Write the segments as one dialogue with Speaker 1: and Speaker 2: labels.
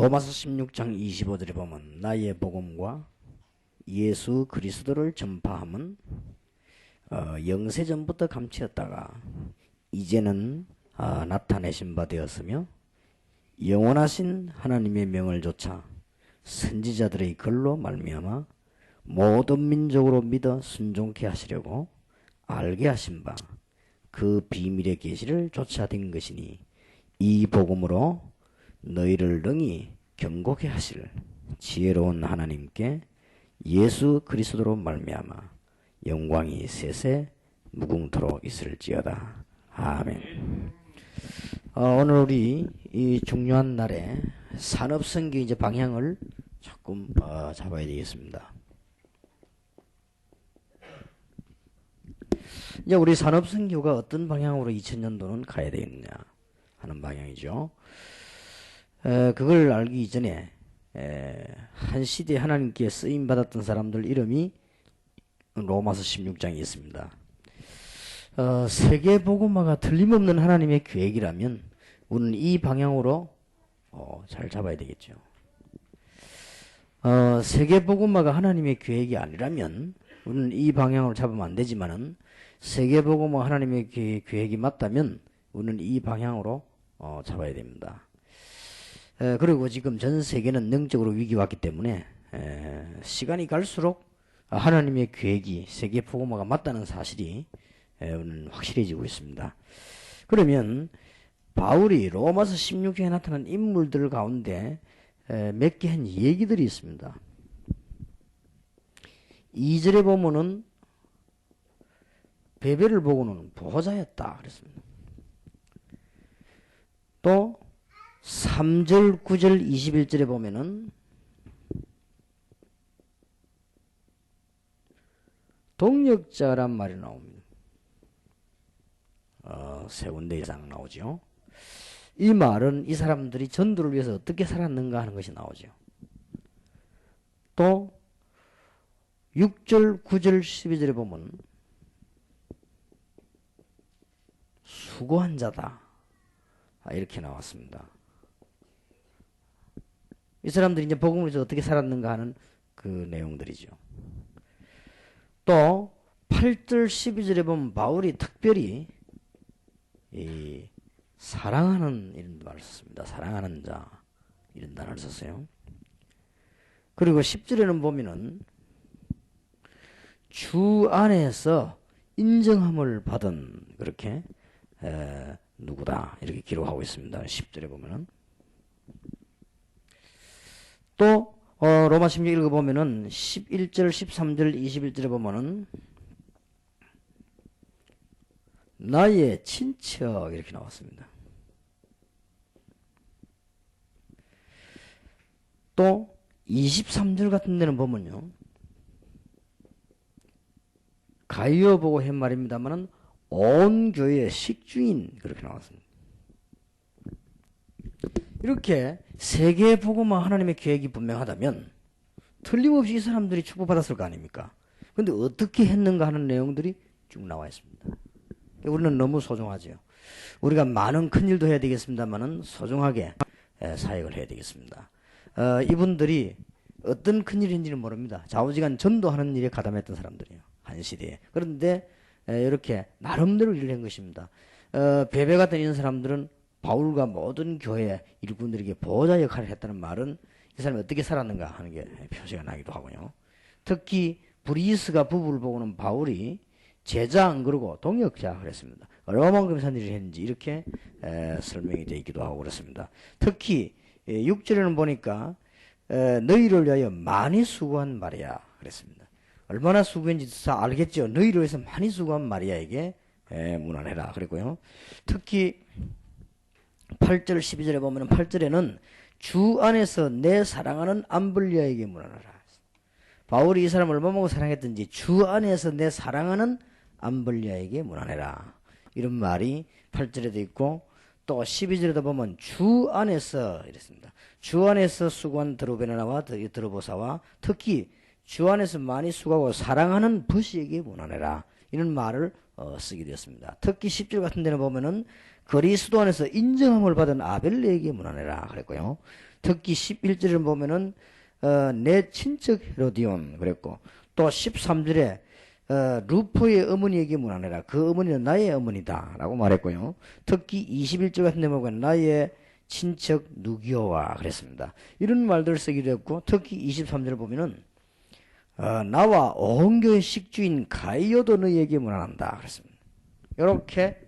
Speaker 1: 로마서 16장 25절에 보면 나의 복음과 예수 그리스도를 전파함은 영세전부터 감추었다가 이제는 나타내신 바 되었으며 영원하신 하나님의 명을 조차 선지자들의 글로 말미암아 모든 민족으로 믿어 순종케 하시려고 알게 하신 바 그 비밀의 계시를 쫓아낸 것이니 이 복음으로 너희를 능히 경고케 하실 지혜로운 하나님께 예수 그리스도로 말미암아 영광이 세세 무궁토록 있을지어다. 아멘. 오늘 우리 이 중요한 날에 산업선교 이제 방향을 조금 잡아야 되겠습니다. 이제 우리 산업선교가 어떤 방향으로 2000년도는 가야 되겠느냐 하는 방향이죠. 그걸 알기 이전에 한 시대에 하나님께 쓰임받았던 사람들 이름이 로마서 16장에 있습니다. 세계복음화가 틀림없는 하나님의 계획이라면 우리는 이 방향으로 잘 잡아야 되겠죠. 세계복음화가 하나님의 계획이 아니라면 우리는 이 방향으로 잡으면 안 되지만은 세계복음화 하나님의 계획이 맞다면 우리는 이 방향으로 잡아야 됩니다. 그리고 지금 전 세계는 영적으로 위기가 왔기 때문에 시간이 갈수록 하나님의 계획이 세계복음화가 맞다는 사실이 우리는 확실해지고 있습니다. 그러면 바울이 로마서 16장에 나타난 인물들 가운데 몇 개 한 얘기들이 있습니다. 2절에 보면은 베벨을 보고는 보호자였다 그랬습니다. 또 3절, 9절, 21절에 보면은 동력자란 말이 나옵니다. 세 군데 이상 나오죠. 이 말은 이 사람들이 전도를 위해서 어떻게 살았는가 하는 것이 나오죠. 또 6절, 9절, 12절에 보면 수고한 자다 이렇게 나왔습니다. 이 사람들이 이제 복음을 위해서 어떻게 살았는가 하는 그 내용들이죠. 또 8절 12절에 보면 바울이 특별히 이 사랑하는 이런 말을 썼습니다. 사랑하는 자 이런 단어를 썼어요. 그리고 10절에는 보면은 주 안에서 인정함을 받은 그렇게 누구다 이렇게 기록하고 있습니다. 10절에 보면은 또 로마 16 읽어보면은 11절 13절 21절에 보면은 나의 친척 이렇게 나왔습니다. 또 23절 같은 데는 보면요 가이어 보고 한 말입니다만은 온 교회의 식주인 그렇게 나왔습니다. 이렇게 세계 복음화 하나님의 계획이 분명하다면 틀림없이 이 사람들이 축복받았을 거 아닙니까? 그런데 어떻게 했는가 하는 내용들이 쭉 나와 있습니다. 우리는 너무 소중하죠. 우리가 많은 큰 일도 해야 되겠습니다만은 소중하게 사역을 해야 되겠습니다. 이분들이 어떤 큰 일인지는 모릅니다. 좌우지간 전도하는 일에 가담했던 사람들이에요. 한 시대에. 그런데 이렇게 나름대로 일을 한 것입니다. 베베 같은 이런 사람들은 바울과 모든 교회 일꾼들에게 보호자 역할을 했다는 말은 이 사람이 어떻게 살았는가 하는 게 표시가 나기도 하고요. 특히 브리스가 부부를 보고는 바울이 제자 안 그러고 동역자 그랬습니다. 얼마만큼 산 일을 했는지 이렇게 설명이 되어 있기도 하고 그렇습니다. 특히 6절에는 보니까 너희를 위하여 많이 수고한 마리아 그랬습니다. 얼마나 수고했는지 다 알겠죠. 너희를 위해서 많이 수고한 마리아에게 문안해라 그랬고요. 특히 8절 12절에 보면 8절에는 주 안에서 내 사랑하는 암블리아에게 문안하라. 바울이 이 사람을 얼마나 사랑했든지 주 안에서 내 사랑하는 암블리아에게 문안해라. 이런 말이 8절에도 있고 또 12절에도 보면 주 안에서 이랬습니다. 주 안에서 수고한 드로베나와 드로보사와 특히 주 안에서 많이 수고하고 사랑하는 버시에게 문안해라. 이런 말을 쓰게 되었습니다. 특히 10절 같은 데는 보면은 그리스도 안에서 인정함을 받은 아벨레에게 문안해라 그랬고요. 특히 11절을 보면은 내 친척 헤로디온 그랬고, 또 13절에 루포의 어머니에게 문안해라. 그 어머니는 나의 어머니다 라고 말했고요. 특히 21절 같은 데 보면 나의 친척 누기오와 그랬습니다. 이런 말들을 쓰기도 했고, 특히 23절을 보면은 나와 온 교회 식주인 가이오도 너희에게 문안한다 그랬습니다. 이렇게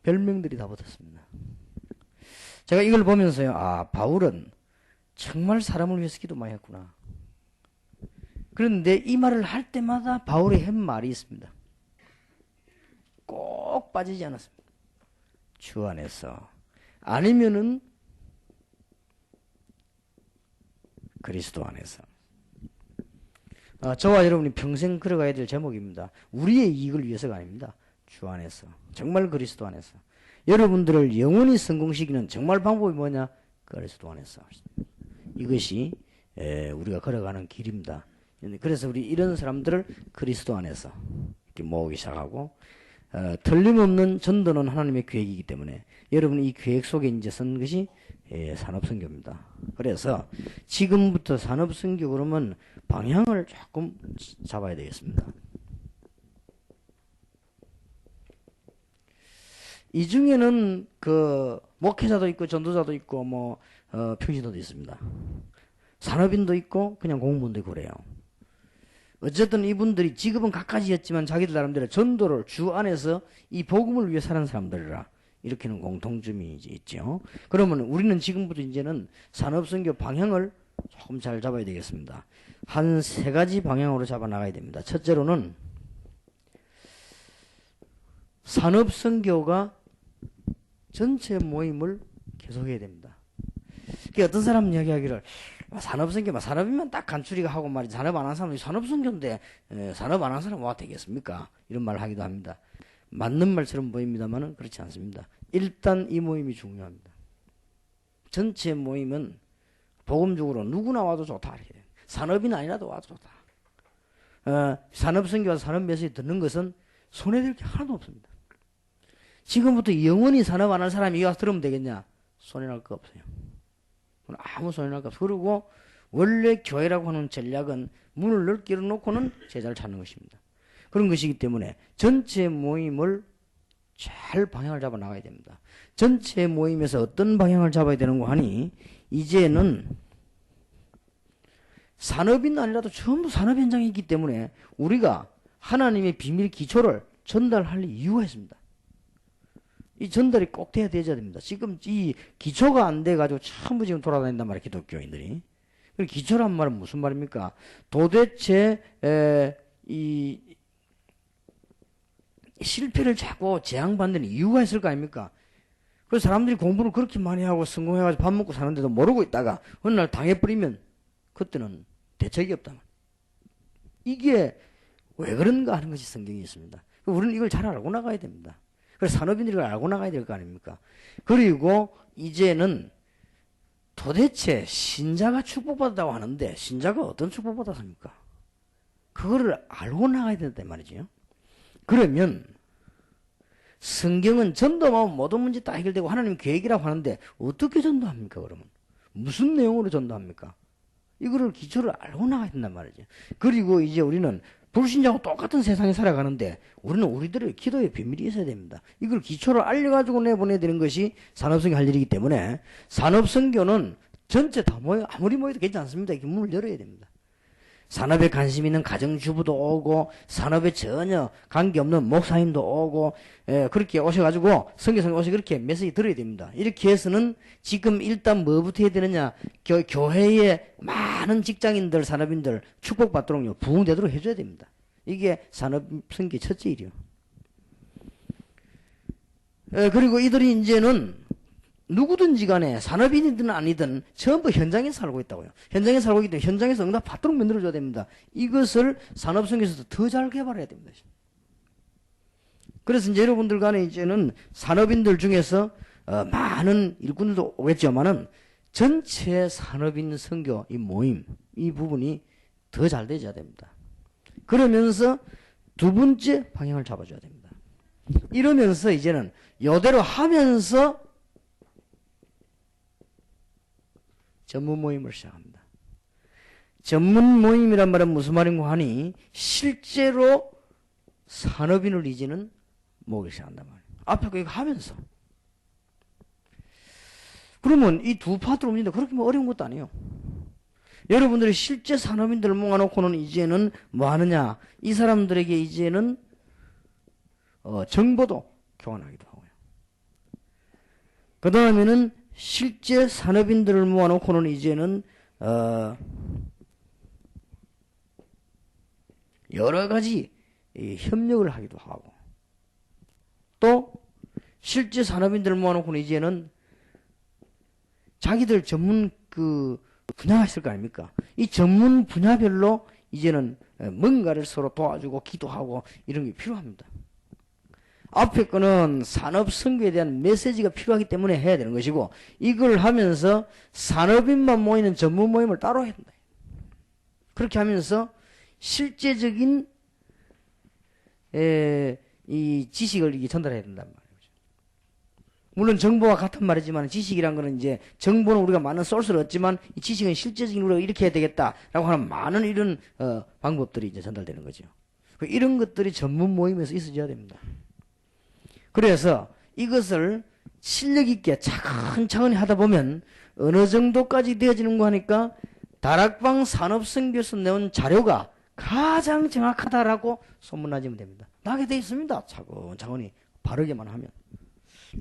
Speaker 1: 별명들이 다 붙었습니다. 제가 이걸 보면서요, 바울은 정말 사람을 위해서 기도 많이 했구나. 그런데 이 말을 할 때마다 바울이 한 말이 있습니다. 꼭 빠지지 않았습니다. 주 안에서. 아니면은 그리스도 안에서. 저와 여러분이 평생 걸어가야 될 제목입니다. 우리의 이익을 위해서가 아닙니다. 주 안에서. 정말 그리스도 안에서. 여러분들을 영원히 성공시키는 정말 방법이 뭐냐? 그리스도 안에서. 이것이 우리가 걸어가는 길입니다. 그래서 우리 이런 사람들을 그리스도 안에서 이렇게 모으기 시작하고, 틀림없는 전도는 하나님의 계획이기 때문에 여러분이 이 계획 속에 이제 선 것이 산업선교입니다. 그래서 지금부터 산업선교 그러면 방향을 조금 잡아야 되겠습니다. 이 중에는 그 목회자도 있고 전도자도 있고 평신도도 있습니다. 산업인도 있고 그냥 공무원도 있고 그래요. 어쨌든 이분들이 직업은 각가지였지만 자기들 나름대로 전도를 주 안에서 이 복음을 위해 사는 사람들이라 이렇게는 공통점이 있죠. 그러면 우리는 지금부터 이제는 산업선교 방향을 조금 잘 잡아야 되겠습니다. 한 3가지 방향으로 잡아 나가야 됩니다. 첫째로는 산업선교가 전체 모임을 계속해야 됩니다. 그러니까 어떤 사람은 이야기하기를 산업선교, 산업이면 딱 간추리가 하고 말이지, 산업 안 한 사람이 산업선교인데 산업 안 한 사람 와 되겠습니까? 이런 말 하기도 합니다. 맞는 말처럼 보입니다만은 그렇지 않습니다. 일단 이 모임이 중요합니다. 전체 모임은 복음적으로 누구나 와도 좋다. 이렇게. 산업인 아니라도 와도 좋다. 산업선교와 산업메시지 듣는 것은 손해될 게 하나도 없습니다. 지금부터 영원히 산업 안 할 사람이 와서 들으면 되겠냐? 손해날 거 없어요. 아무 손해날 거 없어요. 그리고 원래 교회라고 하는 전략은 문을 넓게 열어놓고는 제자를 찾는 것입니다. 그런 것이기 때문에 전체 모임을 잘 방향을 잡아 나가야 됩니다. 전체 모임에서 어떤 방향을 잡아야 되는 거 하니, 이제는 산업인 아니라도 전부 산업 현장이 있기 때문에 우리가 하나님의 비밀 기초를 전달할 이유가 있습니다. 이 전달이 꼭 돼야 됩니다. 지금 이 기초가 안 돼가지고 전부 지금 돌아다닌단 말이에요, 기독교인들이. 기초란 말은 무슨 말입니까? 도대체 이 실패를 자꾸 재앙받는 이유가 있을 거 아닙니까? 그래서 사람들이 공부를 그렇게 많이 하고 성공해가지고 밥 먹고 사는데도 모르고 있다가 어느 날 당해버리면 그때는 대책이 없다. 이게 왜 그런가 하는 것이 성경에 있습니다. 우리는 이걸 잘 알고 나가야 됩니다. 그래서 산업인들이 이걸 알고 나가야 될 거 아닙니까? 그리고 이제는 도대체 신자가 축복받았다고 하는데 신자가 어떤 축복받았습니까? 그거를 알고 나가야 된단 말이죠. 그러면 성경은 전도하면 모든 문제 다 해결되고 하나님 계획이라고 하는데 어떻게 전도합니까? 그러면 무슨 내용으로 전도합니까? 이거를 기초를 알고 나가야 된단 말이죠. 그리고 이제 우리는 불신자하고 똑같은 세상에 살아가는데 우리는 우리들의 기도의 비밀이 있어야 됩니다. 이걸 기초를 알려가지고 내보내야 되는 것이 산업선교 할 일이기 때문에 산업선교는 전체 다 모여, 아무리 모여도 괜찮습니다. 이렇게 문을 열어야 됩니다. 산업에 관심 있는 가정주부도 오고 산업에 전혀 관계없는 목사님도 오고 그렇게 오셔가지고 선교사님 오셔서 그렇게 메시지 들어야 됩니다. 이렇게 해서는 지금 일단 뭐부터 해야 되느냐, 교회의 많은 직장인들 산업인들 축복받도록요 부흥되도록 해줘야 됩니다. 이게 산업선교의 첫째 일이요. 그리고 이들이 이제는 누구든지 간에 산업인이든 아니든 전부 현장에 살고 있다고요. 현장에 살고 있기 때문에 현장에서 응답 받도록 만들어줘야 됩니다. 이것을 산업선교에서도 더 잘 개발해야 됩니다. 그래서 이제 여러분들 간에 이제는 산업인들 중에서 많은 일꾼들도 오겠지만은 전체 산업인 선교 이 모임 이 부분이 더 잘 되어야 됩니다. 그러면서 두 번째 방향을 잡아줘야 됩니다. 이러면서 이제는 이대로 하면서 전문 모임을 시작합니다. 전문 모임이란 말은 무슨 말인고 하니 실제로 산업인을 이제는 모으기 시작한단 말이에요. 앞에 거 이거 하면서. 그러면 이 두 파트로 움직인다. 그렇게 뭐 어려운 것도 아니에요. 여러분들이 실제 산업인들을 모아놓고는 이제는 뭐 하느냐. 이 사람들에게 이제는 정보도 교환하기도 하고요. 그 다음에는 실제 산업인들을 모아놓고는 이제는 여러 가지 협력을 하기도 하고, 또 실제 산업인들을 모아놓고는 이제는 자기들 전문 분야가 있을 거 아닙니까? 이 전문 분야별로 이제는 뭔가를 서로 도와주고 기도하고 이런 게 필요합니다. 앞에 거는 산업 선교에 대한 메시지가 필요하기 때문에 해야 되는 것이고, 이걸 하면서 산업인만 모이는 전문 모임을 따로 해야 된다. 그렇게 하면서 실제적인 이 지식을 전달해야 된단 말이에요. 물론 정보와 같은 말이지만 지식이란 거는 이제 정보는 우리가 많은 소스를 얻지만 이 지식은 실제적인 우리가 이렇게 해야 되겠다라고 하는 많은 이런 방법들이 이제 전달되는 거죠. 이런 것들이 전문 모임에서 있어져야 됩니다. 그래서 이것을 실력 있게 차근차근히 하다 보면 어느 정도까지 되어지는가 하니까 다락방 산업선교에서 내온 자료가 가장 정확하다라고 소문나지면 됩니다. 나게 돼 있습니다. 차근차근히 바르게만 하면.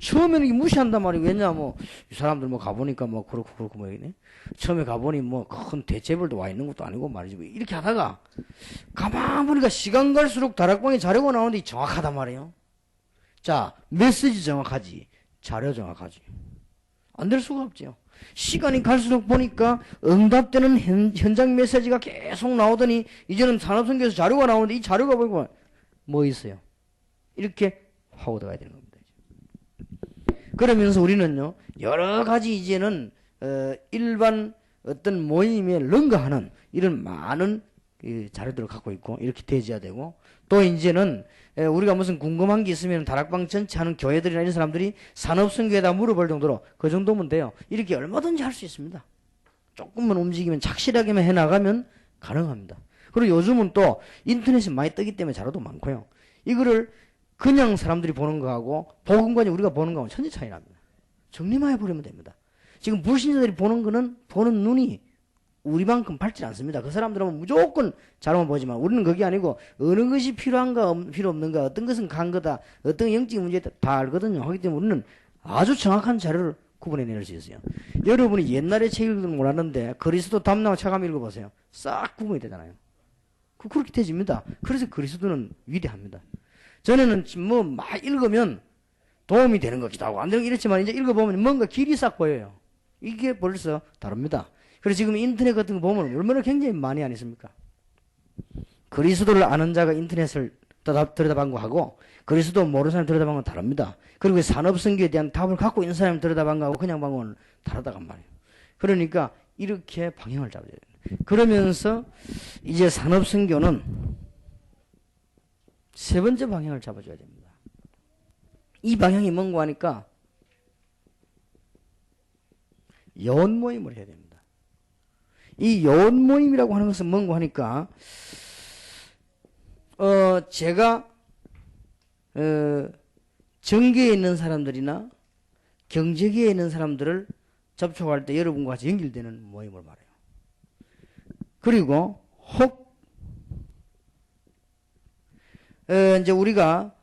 Speaker 1: 처음에는 이게 무시한단 말이에요. 왜냐하면 이 사람들 뭐 가보니까 뭐 그렇고 뭐 이네. 처음에 가보니 뭐 큰 대체벌도 와 있는 것도 아니고 말이지. 이렇게 하다가 가만 보니까 시간 갈수록 다락방에 자료가 나오는데 정확하단 말이에요. 자, 메시지 정확하지, 자료 정확하지. 안 될 수가 없죠. 시간이 갈수록 보니까 응답되는 현장 메시지가 계속 나오더니 이제는 산업선교에서 자료가 나오는데 이 자료가 보니까 뭐 있어요? 이렇게 하고 들어가야 되는 겁니다. 그러면서 우리는요, 여러 가지 이제는 일반 어떤 모임에 능가하는 이런 많은 자료들을 갖고 있고 이렇게 되어야 되고, 또 이제는 우리가 무슨 궁금한 게 있으면 다락방 전체 하는 교회들이나 이런 사람들이 산업선교에다 물어볼 정도로 그 정도면 돼요. 이렇게 얼마든지 할 수 있습니다. 조금만 움직이면 착실하게만 해나가면 가능합니다. 그리고 요즘은 또 인터넷이 많이 뜨기 때문에 자료도 많고요. 이거를 그냥 사람들이 보는 거하고 복음관이 우리가 보는 거하고 천지 차이 납니다. 정리만 해버리면 됩니다. 지금 불신자들이 보는 거는 보는 눈이 우리만큼 밝지 않습니다. 그 사람들은 무조건 자료만 보지만 우리는 그게 아니고 어느 것이 필요한가 필요 없는가, 어떤 것은 간 거다, 어떤 영적인 문제다 다 알거든요. 하기 때문에 우리는 아주 정확한 자료를 구분해낼 수 있어요. 여러분이 옛날에 책 읽는 몰랐는데 그리스도 담나와 차감 읽어보세요. 싹 구분이 되잖아요. 그렇게 되집니다. 그래서 그리스도는 위대합니다. 전에는 뭐 막 읽으면 도움이 되는 것 같기도 하고 안 되는 게 이렇지만 이제 읽어보면 뭔가 길이 싹 보여요. 이게 벌써 다릅니다. 그래서 지금 인터넷 같은 거 보면 얼마나 굉장히 많이 안 있습니까? 그리스도를 아는 자가 인터넷을 들여다본 거하고 그리스도 모르는 사람이 들여다본 건 다릅니다. 그리고 산업선교에 대한 답을 갖고 있는 사람이 들여다본 거하고 그냥 본 건 다르다고 말이에요. 그러니까 이렇게 방향을 잡아야 돼요. 그러면서 이제 산업선교는 세 번째 방향을 잡아줘야 됩니다. 이 방향이 뭔가 하니까 여원 모임을 해야 됩니다. 이 여원 모임이라고 하는 것은 뭔가 하니까 제가 정계에 있는 사람들이나 경제계에 있는 사람들을 접촉할 때 여러분과 같이 연결되는 모임을 말해요. 그리고 혹 이제 우리가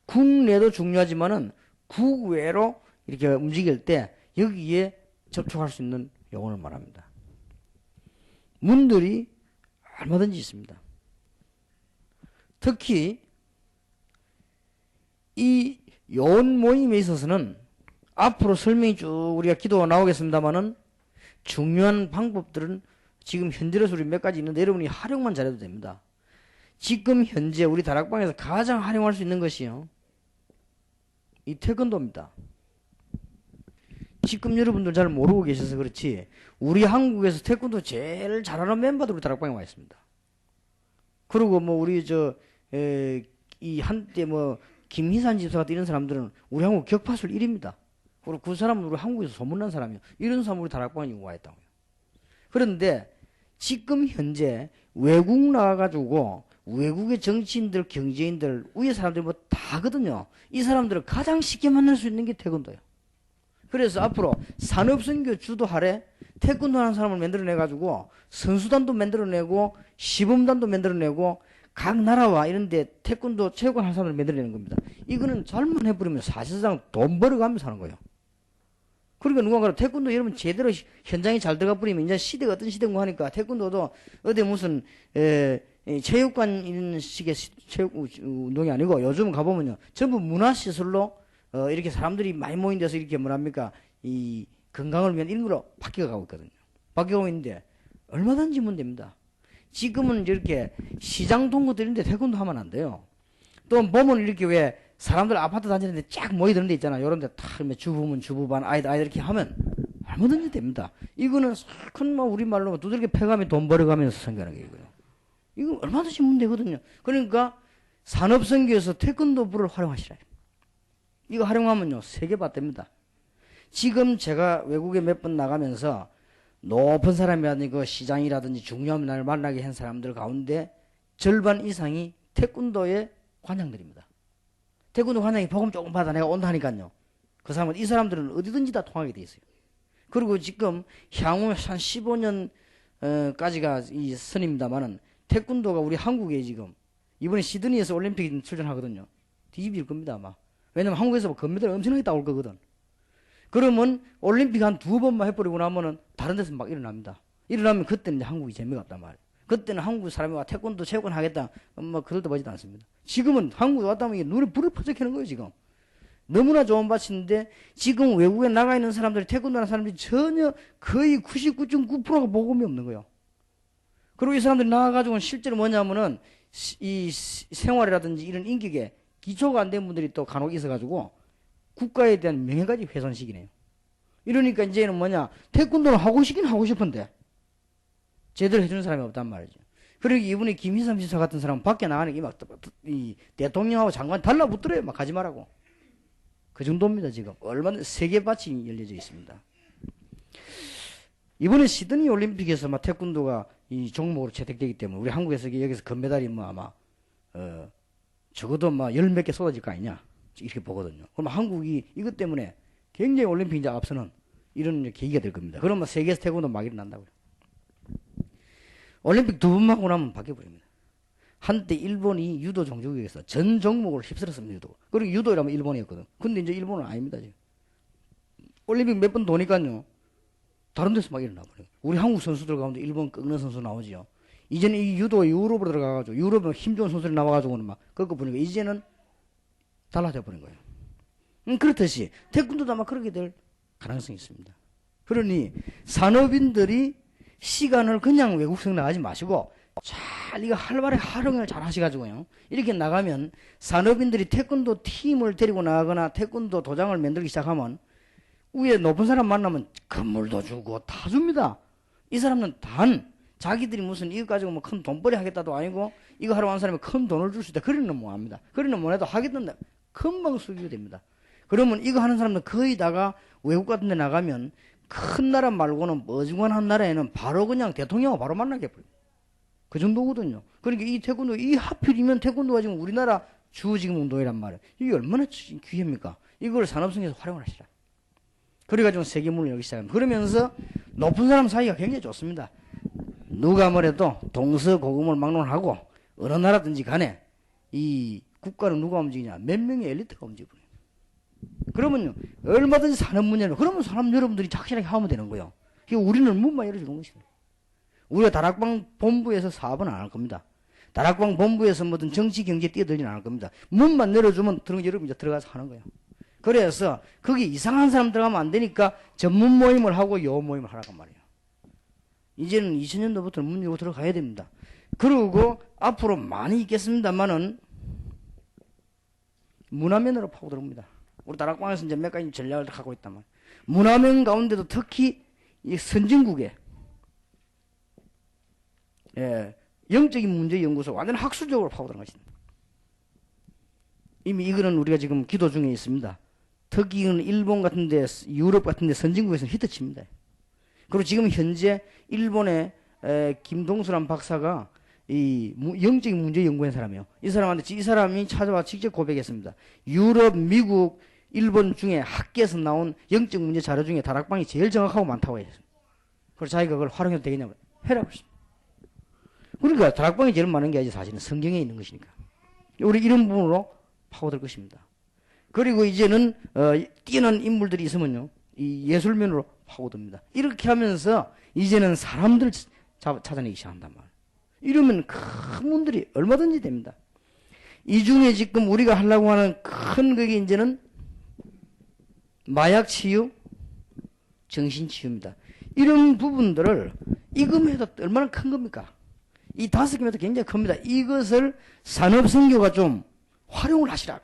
Speaker 1: 국내도 중요하지만은 국외로 이렇게 움직일 때 여기에 접촉할 수 있는 요원을 말합니다. 문들이 얼마든지 있습니다. 특히 이 요원 모임에 있어서는 앞으로 설명이 쭉 우리가 기도가 나오겠습니다만은 중요한 방법들은 지금 현재로서 우리 몇 가지 있는데 여러분이 활용만 잘해도 됩니다. 지금 현재 우리 다락방에서 가장 활용할 수 있는 것이요, 이 태권도입니다. 지금 여러분들 잘 모르고 계셔서 그렇지 우리 한국에서 태권도 제일 잘하는 멤버들 우리 다락방에 와 있습니다. 그리고 뭐 우리 이 한때 뭐 김희산 집사 같은 이런 사람들은 우리 한국 격파술 1위입니다. 그리고 그 사람은 우리 한국에서 소문난 사람이요. 이런 사람 우리 다락방에 와 있다고요. 그런데 지금 현재 외국 나가가지고 외국의 정치인들, 경제인들, 위에 사람들 뭐 다거든요. 이 사람들을 가장 쉽게 만날 수 있는 게 태권도예요. 그래서 앞으로 산업선교 주도하래 태권도 하는 사람을 만들어내가지고 선수단도 만들어내고 시범단도 만들어내고 각 나라와 이런데 태권도 체육관 하는 사람을 만들어내는 겁니다. 이거는 잘못해버리면 사실상 돈 벌어가면서 하는 거예요. 그러니까 누군가 태권도 이러면 제대로 현장에 잘 들어가 버리면 이제 시대가 어떤 시대인가 하니까 태권도도 어디 무슨 체육관 이런 식의 체육 운동이 아니고 요즘 가보면요 전부 문화시설로 이렇게 사람들이 많이 모인 데서 이렇게 뭐랍니까 이 건강을 위한 이런 걸로 바뀌어가고 있거든요. 바뀌어가고 있는데 얼마든지 면 됩니다. 지금은 이렇게 시장 동구들 이런 데 태권도 하면 안 돼요. 또 보면 이렇게 왜 사람들 아파트 다니는데 쫙 모이드는 데 있잖아. 요런 데 다 주부면 주부반 아이들 이렇게 하면 얼마든지 됩니다. 이거는 큰 우리말로 두들겨 패가며 돈 벌어가면서 생겨나는 게 이거예요. 이거 얼마든지 면 되거든요. 그러니까 산업선교에서 태권도부를 활용하시라. 이거 활용하면요 세계 받됩니다. 지금 제가 외국에 몇 번 나가면서 높은 사람이라든지 그 시장이라든지 중요한 날 만나게 한 사람들 가운데 절반 이상이 태권도의 관장들입니다. 태권도 관장이 복음 조금 받아 내가 온다 하니까요. 그 사람은 이 사람들은 어디든지 다 통하게 돼 있어요. 그리고 지금 향후 한 15년까지가 이 선입니다만은 태권도가 우리 한국에 지금 이번에 시드니에서 올림픽 출전하거든요. 뒤집힐 겁니다 아마. 왜냐면 한국에서 금메달 엄청나게 따올 거거든. 그러면 올림픽 한 2번만 해버리고 나면은 다른 데서 막 일어납니다. 일어나면 그때는 이제 한국이 재미가 없단 말이에요. 그때는 한국 사람이 와 태권도 체육관 하겠다. 뭐 그럴도 보지도 않습니다. 지금은 한국에 왔다면 이게 눈에 불을 퍼져켜는 거예요 지금. 너무나 좋은 밭인데 지금 외국에 나가 있는 사람들이 태권도 하는 사람들이 전혀 거의 99.9%가 복음이 없는 거예요. 그리고 이 사람들이 나가가지고 실제로 뭐냐면은 이 생활이라든지 이런 인격에 기초가 안 된 분들이 또 간혹 있어가지고 국가에 대한 명예까지 훼손시키네요. 이러니까 이제는 뭐냐 태권도를 하고 싶긴 하고 싶은데 제대로 해주는 사람이 없단 말이죠. 그리고 이분이 김희삼 지사 같은 사람은 밖에 나가는 게 막 이 대통령하고 장관 달라붙더래요. 막 가지 말라고. 그 정도입니다 지금. 얼마나 세계밭이 열려져 있습니다. 이번에 시드니 올림픽에서 막 태권도가 이 종목으로 채택되기 때문에 우리 한국에서 여기서 금메달이 뭐 아마 적어도 막 10몇 개 쏟아질 거 아니냐 이렇게 보거든요. 그럼 한국이 이것 때문에 굉장히 올림픽 이제 앞서는 이런 계기가 될 겁니다. 그러면 세계에서 태권도 막 일어난다고요. 올림픽 2번 하고 나면 바뀌어버립니다. 한때 일본이 유도 종족이었어. 전 종목을 휩쓸었습니다. 유도. 그리고 유도라면 일본이었거든. 근데 이제 일본은 아닙니다. 지금. 올림픽 몇 번 도니까요. 다른 데서 막 일어나버려요. 우리 한국 선수들 가운데 일본 꺾는 선수 나오지요. 이제는 이 유도가 유럽으로 들어가가지고 유럽은 힘 좋은 선수들이 나와가지고는 막 꺾어보니까 이제는 달라져 버린 거예요. 그렇듯이 태권도도 아마 그렇게 될 가능성이 있습니다. 그러니 산업인들이 시간을 그냥 외국성 나가지 마시고 잘 이거 활발하게 활용을 잘 하셔가지고요. 이렇게 나가면 산업인들이 태권도 팀을 데리고 나가거나 태권도 도장을 만들기 시작하면 위에 높은 사람 만나면 건물도 주고 다 줍니다. 이 사람은 단 자기들이 무슨 이거 가지고 뭐 큰 돈벌이 하겠다도 아니고 이거 하러 온 사람이 큰 돈을 줄 수 있다. 그러는 뭐 합니다. 그러는 뭐해도 하겠던데 금방 수익이 됩니다. 그러면 이거 하는 사람들 거의 다가 외국 같은 데 나가면 큰 나라 말고는 어중간한 나라에는 바로 그냥 대통령하고 바로 만나게 버려요. 그 정도거든요. 그러니까 이 태권도, 이 하필이면 태권도가 지금 우리나라 주 지금 운동이란 말이에요. 이게 얼마나 귀합니까? 이걸 산업성에서 활용을 하시라. 그래가지고 세계문을 열기 시작합니다. 그러면서 높은 사람 사이가 굉장히 좋습니다. 누가 뭐래도 동서고금을 막론하고 어느 나라든지 간에 이 국가를 누가 움직이냐? 몇 명의 엘리트가 움직여요. 그러면요, 얼마든지 산업 문제는, 그러면 사람 여러분들이 착실하게 하면 되는 거예요. 그러니까 우리는 문만 열어주는 것입니다. 우리가 다락방 본부에서 사업은 안 할 겁니다. 다락방 본부에서 뭐든 정치, 경제 뛰어들지는 않을 겁니다. 문만 열어주면 여러분 이제 들어가서 하는 거예요. 그래서 거기 이상한 사람 들어가면 안 되니까 전문 모임을 하고 요 모임을 하라고 말이에요. 이제는 2000년도부터 문 열고 들어가야 됩니다. 그리고 앞으로 많이 있겠습니다만은 문화면으로 파고들어옵니다. 우리 다락방에서 이제 몇 가지 전략을 하고 있단 말이에요. 문화면 가운데도 특히 이 선진국에 영적인 문제 연구소 완전 학술적으로 파고드는 것입니다. 이미 이거는 우리가 지금 기도 중에 있습니다. 특히는 일본 같은데, 유럽 같은데 선진국에서는 히트칩니다. 그리고 지금 현재 일본의 김동수란 박사가 이 영적인 문제 연구한 사람이에요. 이 사람이 찾아와 직접 고백했습니다. 유럽, 미국, 일본 중에 학계에서 나온 영적 문제 자료 중에 다락방이 제일 정확하고 많다고 했어요. 그래서 자기가 그걸 활용해도 되겠냐고 해라고 했습니다. 그러니까 다락방이 제일 많은 게 아니지 사실은 성경에 있는 것이니까. 우리 이런 부분으로 파고들 것입니다. 그리고 이제는 뛰어난 인물들이 있으면요, 이 예술면으로 파고듭니다. 이렇게 하면서 이제는 사람들을 찾아내기 시작한단 말이에요. 이러면 큰 문들이 얼마든지 됩니다. 이 중에 지금 우리가 하려고 하는 큰 그게 이제는 마약 치유, 정신 치유입니다. 이런 부분들을 이금해도 얼마나 큰 겁니까? 이 5개면도 굉장히 큽니다. 이것을 산업선교가 좀 활용을 하시라.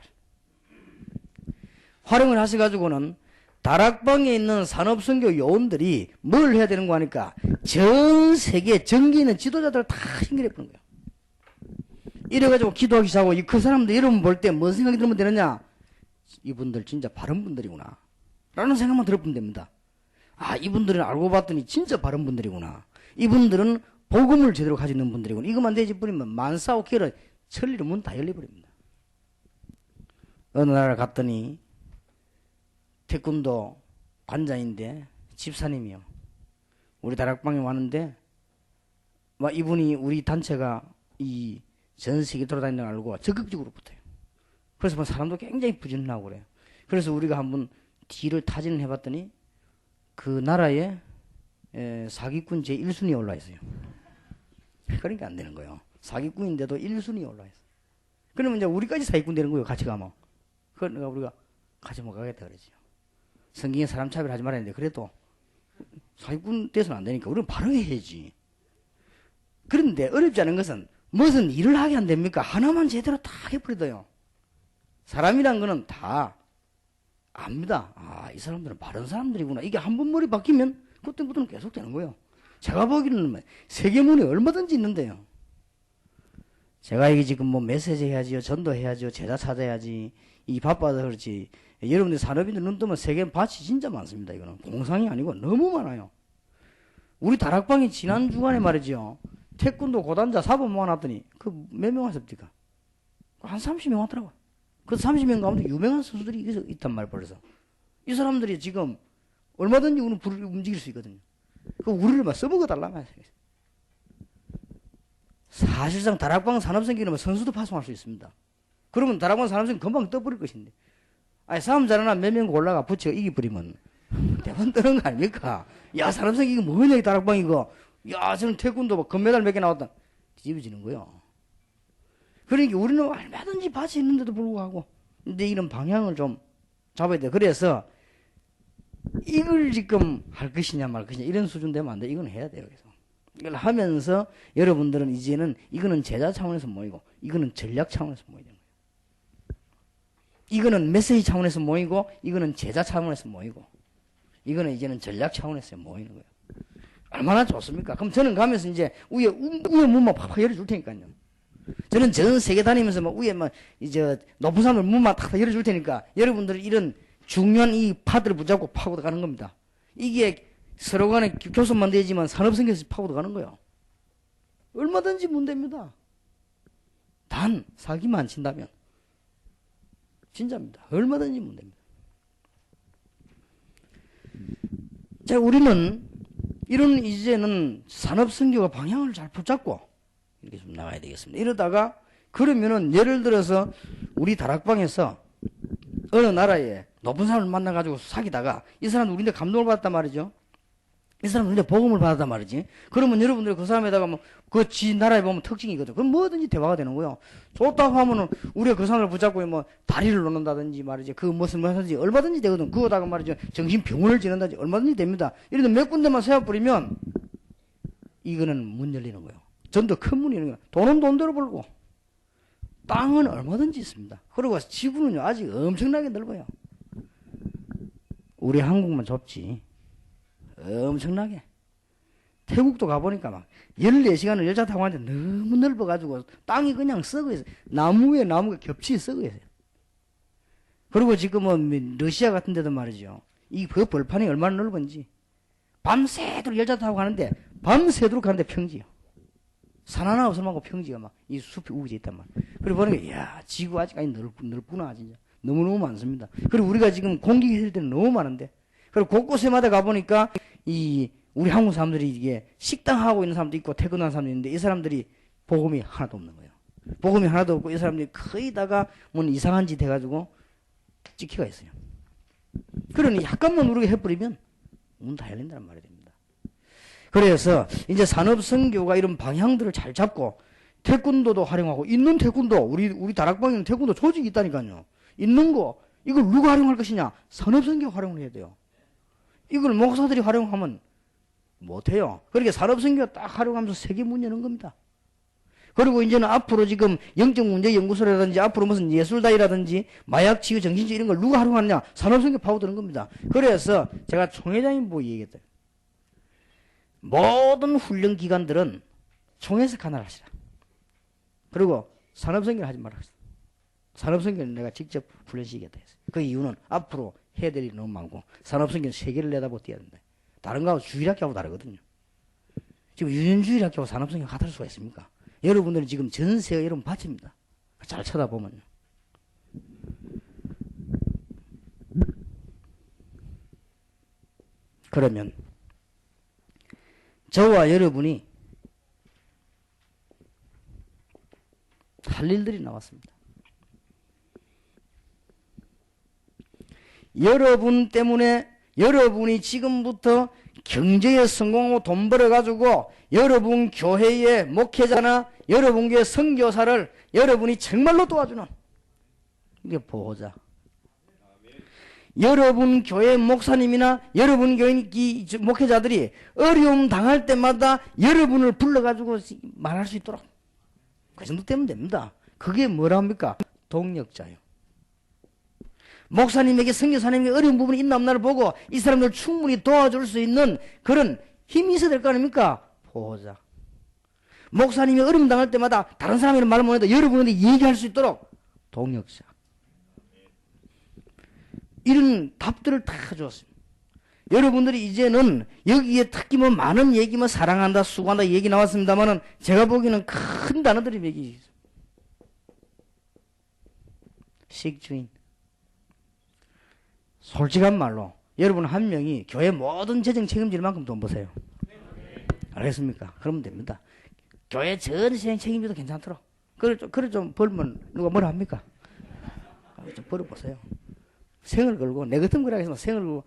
Speaker 1: 활용을 하셔가지고는 다락방에 있는 산업선교 요원들이 뭘 해야 되는 거 하니까 전 세계 전기 있는 지도자들을 다 연결해 보는 거예요. 이래가지고 기도하기 시작하고 그 사람들 여러분 볼 때 뭔 생각이 들면 되느냐? 이분들 진짜 바른 분들이구나 라는 생각만 들어보면 됩니다. 아, 이분들은 알고 봤더니 진짜 바른 분들이구나. 이분들은 복음을 제대로 가지고 있는 분들이구나. 이것만 내집버리면 만사오케를 천리로 문 다 열려버립니다. 어느 나라 갔더니 태권도 관장인데 집사님이요. 우리 다락방에 왔는데 이분이 우리 단체가 이 전 세계 돌아다니는 걸 알고 적극적으로 붙어요. 그래서 사람도 굉장히 부진하고 그래요. 그래서 우리가 한번 뒤를 타진을 해봤더니 그 나라에 사기꾼 제1순위에 올라 있어요. 그러니까 안 되는 거예요. 사기꾼인데도 1순위에 올라 있어요. 그러면 이제 우리까지 사기꾼 되는 거예요. 같이 가면. 그러니까 우리가 같이 못 가겠다 그러지요. 성경에 사람 차별하지 말아야 되는데 그래도 사기꾼 돼서는 안 되니까 우리는 바로 해야지. 그런데 어렵지 않은 것은 무슨 일을 하게 안 됩니까? 하나만 제대로 다 해버리더요. 사람이란 거는 다 압니다. 아, 이 사람들은 바른 사람들이구나. 이게 한 번 머리 바뀌면 그때부터는 계속 되는 거예요. 제가 보기에는 세계문이 얼마든지 있는데요. 제가 이게 지금 뭐 메시지 해야지요, 전도해야지요, 제자 찾아야지, 이 바빠서 그렇지. 여러분들 산업인들 눈 뜨면 세계 밭이 진짜 많습니다. 이거는 공상이 아니고 너무 많아요. 우리 다락방이 지난 주간에 말이죠. 태권도 고단자 사범 모아놨더니 그 몇 명 왔습니까? 한 30명 왔더라고요. 그 30명 가운데 유명한 선수들이 있단 말이에요. 벌써 이 사람들이 지금 얼마든지 우리는 불을 움직일 수 있거든요. 그 우리를 막 써먹어 달라면 사실상 다락방 산업생기는 선수도 파송할 수 있습니다. 그러면 다락방 산업생 금방 떠버릴 것인데, 아니 싸움 잘하나 몇 명 골라가 붙여 이기버리면 대본 뜨는 거 아닙니까? 야, 산업생 이거 뭐냐 이 다락방 이거. 야, 저는 태권도 막 금메달 몇 개 나왔다. 뒤집어지는 거예요. 그러니까 우리는 얼마든지 밭이 있는데도 불구하고 근데 이런 방향을 좀 잡아야 돼. 그래서 이걸 지금 할 것이냐 말 것이냐 이런 수준 되면 안 돼. 이건 해야 돼요. 그래서 이걸 하면서 여러분들은 이제는 이거는 제자 차원에서 모이고 이거는 전략 차원에서 모이는 거예요. 이거는 메시지 차원에서 모이고 이거는 제자 차원에서 모이고 이거는 이제는 전략 차원에서 모이는 거예요. 얼마나 좋습니까? 그럼 저는 가면서 이제 위에 문만 팍팍 열어줄 테니까요. 저는 전 세계 다니면서 막 위에 막 이제 높은 산을 문만 탁 열어줄 테니까 여러분들은 이런 중요한 이 파들을 붙잡고 파고도 가는 겁니다. 이게 서로 간에 교섭만 되지만 산업성에서 파고도 가는 거예요. 얼마든지 문제입니다. 단 사기만 친다면 진짜입니다. 얼마든지 문제입니다. 자, 우리는 이런 이제는 산업성교가 방향을 잘 붙잡고 이렇게 좀 나가야 되겠습니다. 이러다가 그러면은 예를 들어서 우리 다락방에서 어느 나라에 높은 사람을 만나가지고 사귀다가 이 사람도 우리한테 감동을 받았단 말이죠. 이 사람도 우리한테 복음을 받았단 말이지. 그러면 여러분들이 그 사람에다가 뭐 그 지 나라에 보면 특징이 있거든. 그럼 뭐든지 대화가 되는 거예요. 좋다고 하면은 우리가 그 사람을 붙잡고 뭐 다리를 놓는다든지 말이지. 그 무슨 뭐든지 얼마든지 되거든. 그거다가 말이죠. 정신병원을 지낸다든지 얼마든지 됩니다. 이런데 몇 군데만 세워버리면 이거는 문 열리는 거예요. 전도 큰 문이 열리는 거예요. 돈은 돈대로 벌고 땅은 얼마든지 있습니다. 그리고 지구는요 아직 엄청나게 넓어요. 우리 한국만 좁지 엄청나게. 태국도 가보니까 막 14시간을 열차 타고 가는데 너무 넓어가지고 땅이 그냥 썩어 있어요. 나무 위에 나무가 겹치 썩어 있어요. 그리고 지금은 러시아 같은 데도 말이죠. 그 벌판이 얼마나 넓은지. 밤새도록 열차 타고 가는데, 밤새도록 가는데 평지요. 산 하나 없을 만큼 평지가 막, 이 숲이 우거져 있단 말이에요. 그리고 보니까, 이야, 지구 아직까지 넓구나, 진짜. 너무너무 많습니다. 그리고 우리가 지금 공격이 될 때는 너무 많은데, 그리고 곳곳에마다 가보니까, 우리 한국 사람들이 이게 식당하고 있는 사람도 있고, 퇴근하는 사람도 있는데, 이 사람들이 복음이 하나도 없는 거예요. 복음이 하나도 없고, 이 사람들이 거의 다가 뭐 이상한 짓 해가지고, 찍히가 있어요. 그러니 약간만 누르게 해버리면, 문 다 열린다는 말이 됩니다. 그래서 이제 산업선교가 이런 방향들을 잘 잡고 태권도도 활용하고 있는 태권도 우리 다락방에 있는 태권도 조직이 있다니까요. 있는 거 이걸 누가 활용할 것이냐? 산업선교 활용을 해야 돼요. 이걸 목사들이 활용하면 못해요. 그러니까 산업선교 딱 활용하면서 세계 문 여는 겁니다. 그리고 이제는 앞으로 지금 영적문제연구소라든지 앞으로 무슨 예술다이라든지 마약치유 정신치유 이런 걸 누가 활용하느냐? 산업선교 파고드는 겁니다. 그래서 제가 총회장님 보고 얘기했어요. 모든 훈련기관들은 총회에서 하나를 하시라. 그리고 산업선교를 하지 말라. 산업선교는 내가 직접 훈련시키겠다 했어요. 그 이유는 앞으로 해야 될 일이 너무 많고 산업선교는 세계를 내다보고 뛰어야 된다. 다른 거하고 주일학교하고 다르거든요. 지금 유년주일학교하고 산업선교가 같을 수가 있습니까? 여러분들은 지금 전세가 여러분 밭입니다. 잘 쳐다보면요. 그러면 저와 여러분이 할 일들이 나왔습니다. 여러분 때문에 여러분이 지금부터 경제에 성공하고 돈 벌어가지고 여러분 교회의 목회자나 여러분 교회 선교사를 여러분이 정말로 도와주는 이게 보호자. 여러분 교회 목사님이나 여러분 교회 목회자들이 어려움 당할 때마다 여러분을 불러가지고 말할 수 있도록 그 정도 되면 됩니다. 그게 뭐랍니까? 동력자요. 목사님에게 선교사님에게 어려운 부분이 있나 없나를 보고 이 사람들 충분히 도와줄 수 있는 그런 힘이 있어야 될 거 아닙니까? 보호자. 목사님이 어려움 당할 때마다 다른 사람이랑 말 못해도 여러분한테 얘기할 수 있도록 동력자. 이런 답들을 다 주었습니다. 여러분들이 이제는 여기에 특히 뭐 많은 얘기 뭐 사랑한다 수고한다 얘기 나왔습니다만은 제가 보기에는 큰 단어들이 몇 개 있어요. 식주인. 솔직한 말로 여러분 한 명이 교회 모든 재정 책임질 만큼 돈 버세요. 알겠습니까? 그러면 됩니다. 교회 전 재정 책임져도 괜찮도록. 그래 좀 벌면 누가 뭐라 합니까? 좀 벌어보세요. 생을 걸고 내 같은 거라 해서 생을 걸고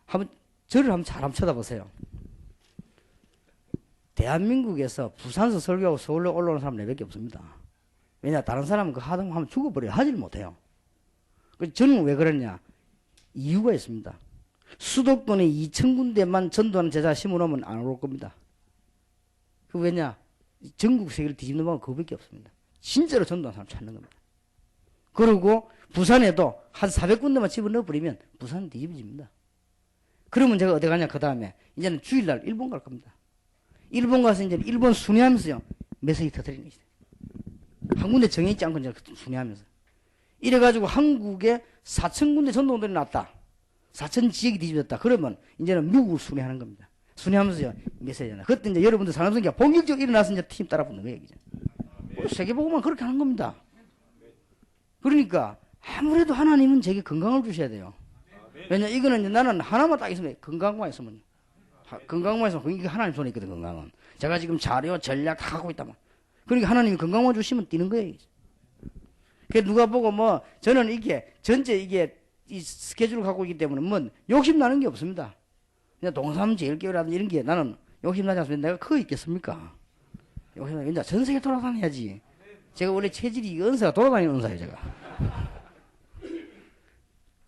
Speaker 1: 한번 저를 한번 잘 한번 쳐다보세요. 대한민국에서 부산서 설교하고 서울로 올라오는 사람 4밖에 없습니다. 왜냐 다른 사람은 그 하다 하면 죽어버려요. 하지를 못해요. 저는 왜 그러냐? 이유가 있습니다. 수도권에 2,000군데만 전도하는 제자 심어놓으면 안 올 겁니다. 그 왜냐? 전국 세계를 뒤집는 방법은 그거밖에 없습니다. 진짜로 전도하는 사람 찾는 겁니다. 그리고 부산에도 한 400군데만 집어넣어버리면 부산은 뒤집어집니다. 그러면 제가 어디 가냐 그 다음에 이제는 주일날 일본 갈 겁니다. 일본 가서 이제 일본 순회하면서요 메시지 터뜨리는 거죠. 한 군데 정해있지 않고 이제 순회하면서 이래가지고 한국에 4,000군데 전도원들이 났다. 4,000 지역이 뒤집어졌다. 그러면 이제는 미국을 순회하는 겁니다. 순회하면서요 메시지잖아요. 그때 이제 여러분들 산업선교가 본격적으로 일어나서 이제 팀 따라 붙는 거예요. 이제. 세계보고만 그렇게 하는 겁니다. 그러니까 아무래도 하나님은 제게 건강을 주셔야 돼요. 왜냐 이거는 이제 나는 하나만 딱 있으면 건강만 있으면 건강만 있으면 이게 하나님 손에 있거든. 건강은 제가 지금 자료 전략 다 하고 있다만 그러니까 하나님이 건강만 주시면 뛰는 거예요. 그 누가 보고 뭐 저는 이게 전체 이게 이 스케줄을 갖고 있기 때문에 뭐 욕심 나는 게 없습니다. 그냥 동삼제일교회라든지 이런 게 나는 욕심 나지 않습니다. 내가 그거 있겠습니까? 욕심 나. 왠지 전 세계 돌아다녀야지. 제가 원래 체질이 은사가 돌아다니는 은사예요, 제가.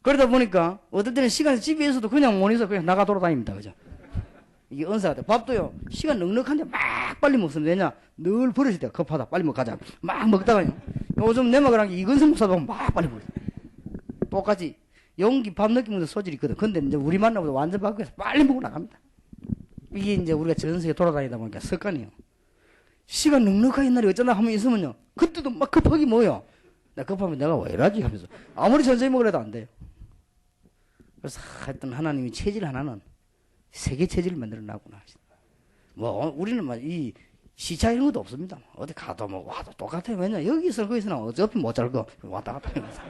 Speaker 1: 그러다 보니까 어떨 때는 시간이 집에서도 그냥 못 있어 그냥 나가 돌아다닙니다, 그죠? 이게 은사가 돼. 밥도요 시간 넉넉한데 막 빨리 먹습니다. 왜냐 늘 버릇이 돼. 급하다 빨리 먹가자 막 먹다가요. 요즘 내 먹으라는 게 이건성 목사도 막 빨리 먹어요. 똑같이 용기 밥 늦게 먹는 소질이 있거든. 근데 이제 우리 만나보다 완전 바뀌어서 빨리 먹고 나갑니다. 이게 이제 우리가 전 세계 돌아다니다 보니까 습관이에요. 시간 넉넉한 날이 어쩌나 하면 있으면요. 그때도 막 급하게 뭐요. 나 급하면 내가 왜 이러지 하면서 아무리 천천히 먹으려도 안 돼요. 그래서 하여튼 하나님이 체질 하나는 세계 체질을 만들어 놨구나. 뭐 우리는 막 이 시차 이런 것도 없습니다. 어디 가도 뭐 와도 똑같아요. 왜냐 여기서 거기서는 어차피 못 잘 거 왔다 갔다 하면서.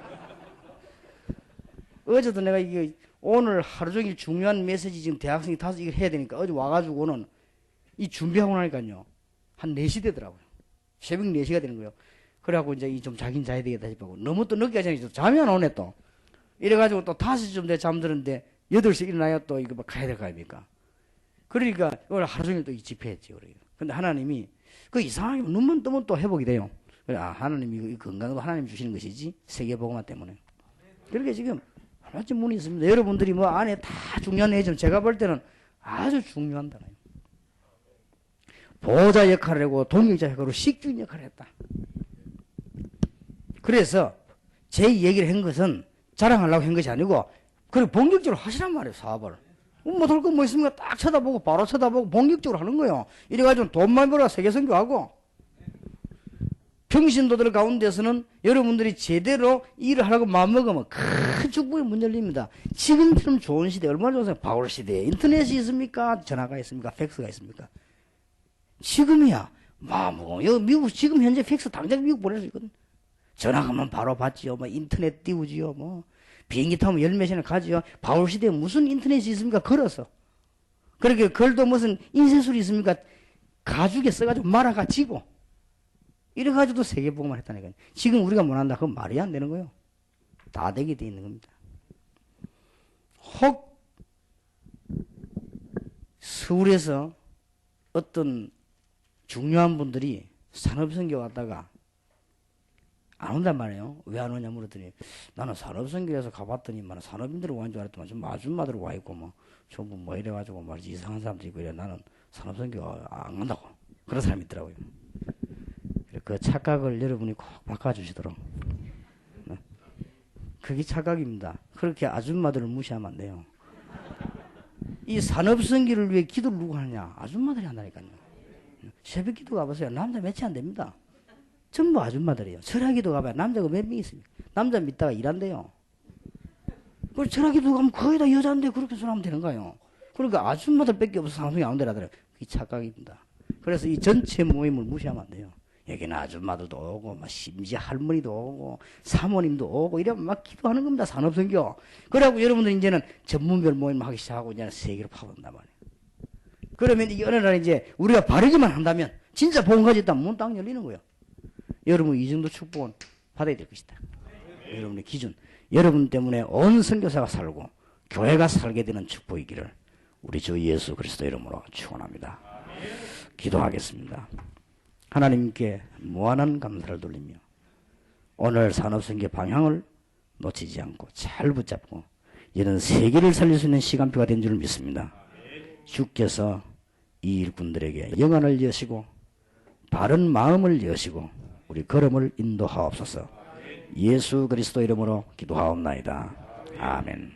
Speaker 1: 어제도 내가 이게 오늘 하루 종일 중요한 메시지 지금 대학생이 다섯 이걸 해야 되니까 어제 와가지고는 이 준비하고 나니까요 한 4시 되더라고요. 새벽 4시가 되는 거예요. 그래갖고 이제 좀 자긴 자야 되겠다 싶고 너무 또 늦게 하자니 잠이 안 오네 또. 이래가지고 또 5시쯤 돼 잠드는데 8시 일어나야 또 이거 막 가야 될 거 아닙니까? 그러니까 오늘 하루 종일 또 이 집회했지. 근데 하나님이 그 이상하게 눈만 뜨면 또 회복이 돼요. 그래, 아, 하나님이 이 건강도 하나님 주시는 것이지 세계복음화 때문에. 그렇게 지금 하나쯤 문이 있습니다. 여러분들이 뭐 안에 다 중요한 내용 제가 볼 때는 아주 중요한다나요. 보호자 역할을 하고 동역자 역할로 식주인 역할을 했다. 그래서 제 얘기를 한 것은 자랑하려고 한 것이 아니고 그리고 본격적으로 하시란 말이에요. 사업을. 못할 거 뭐 있습니까? 딱 쳐다보고 바로 쳐다보고 본격적으로 하는 거예요. 이래가지고 돈 많이 벌어 세계선교하고 평신도들 가운데서는 여러분들이 제대로 일을 하라고 마음먹으면 큰 축복의 문 열립니다. 지금처럼 좋은 시대 얼마나 좋으세요? 바울 시대에 인터넷이 있습니까? 전화가 있습니까? 팩스가 있습니까? 지금이야. 뭐 여기 미국 지금 현재 팩스 당장 미국 보낼 수 있거든. 전화가면 바로 받지요. 뭐 인터넷 띄우지요. 뭐 비행기 타면 10몇 시간 가지요. 바울 시대에 무슨 인터넷이 있습니까? 걸어서. 그렇게 걸도 무슨 인쇄술이 있습니까? 가죽에 써가지고 말아가지고. 이래가지고도 세계복음을 했다니까요. 지금 우리가 못한다. 그건 말이 안 되는 거예요. 다 되게 돼 있는 겁니다. 혹 서울에서 어떤 중요한 분들이 산업선교 왔다가 안 온단 말이에요. 왜 안 오냐 물었더니 나는 산업선교에서 가봤더니만 산업인들이 와 있는 줄 알았더만 좀 아줌마들 와 있고 뭐 전부 뭐 이래가지고 말이지 이상한 사람들이 있고 이래. 나는 산업선교 안 간다고. 그런 사람이 있더라고요. 그 착각을 여러분이 꼭 바꿔주시도록. 그게 착각입니다. 그렇게 아줌마들을 무시하면 안 돼요. 이 산업선교를 위해 기도를 누구 하느냐? 아줌마들이 한다니까요. 새벽 기도 가보세요. 남자 몇이 안 됩니다. 전부 아줌마들이에요. 철학기도 가봐야 남자가 몇 명 있습니까? 남자 믿다가 일한대요. 그리고 철학기도 가면 거의 다 여자인데 그렇게 소리하면 되는가요? 그러니까 아줌마들 밖에 없어서 방송이 안 되라더래요. 그게 착각입니다. 그래서 이 전체 모임을 무시하면 안 돼요. 여기는 아줌마들도 오고, 막 심지어 할머니도 오고, 사모님도 오고, 이러면 막 기도하는 겁니다. 산업선교. 그래갖고 여러분들 이제는 전문별 모임 하기 시작하고, 이제는 세계로 파본단 말이에요. 그러면 이 어느 날 이제 우리가 바르기만 한다면, 진짜 복음 가졌다면 문 딱 열리는 거예요. 여러분 이 정도 축복은 받아야 될 것이다. 여러분의 기준. 여러분 때문에 온 선교사가 살고, 교회가 살게 되는 축복이기를 우리 주 예수 그리스도 이름으로 축원합니다. 기도하겠습니다. 하나님께 무한한 감사를 돌리며 오늘 산업선교 방향을 놓치지 않고 잘 붙잡고 이런 세계를 살릴 수 있는 시간표가 된 줄 믿습니다. 주께서 이 일꾼들에게 영안을 여시고 바른 마음을 여시고 우리 걸음을 인도하옵소서. 예수 그리스도 이름으로 기도하옵나이다. 아멘.